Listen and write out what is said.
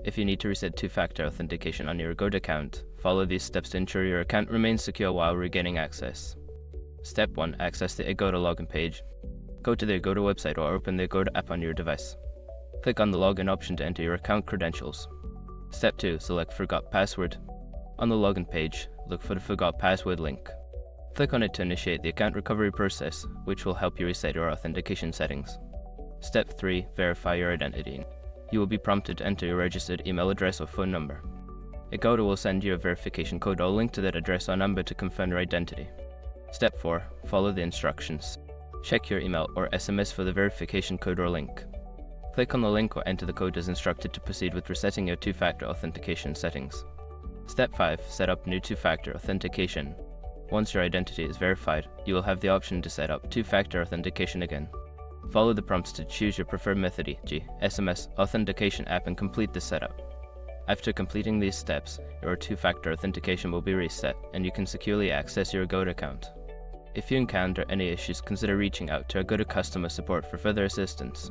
If you need to reset two-factor authentication on your Agoda account, follow these steps to ensure your account remains secure while regaining access. Step 1. Access the Agoda login page. Go to the Agoda website or open the Agoda app on your device. Click on the login option to enter your account credentials. Step 2. Select Forgot Password. On the login page, look for the Forgot Password link. Click on it to initiate the account recovery process, which will help you reset your authentication settings. Step 3. Verify your identity. You will be prompted to enter your registered email address or phone number. Agoda will send you a verification code or link to that address or number to confirm your identity. Step 4. Follow the instructions. Check your email or SMS for the verification code or link. Click on the link or enter the code as instructed to proceed with resetting your two-factor authentication settings. Step 5. Set up new two-factor authentication. Once your identity is verified, you will have the option to set up two-factor authentication again. Follow the prompts to choose your preferred method, e.g., SMS, authentication app, and complete the setup. After completing these steps, your two-factor authentication will be reset, and you can securely access your Agoda account. If you encounter any issues, consider reaching out to Agoda customer support for further assistance.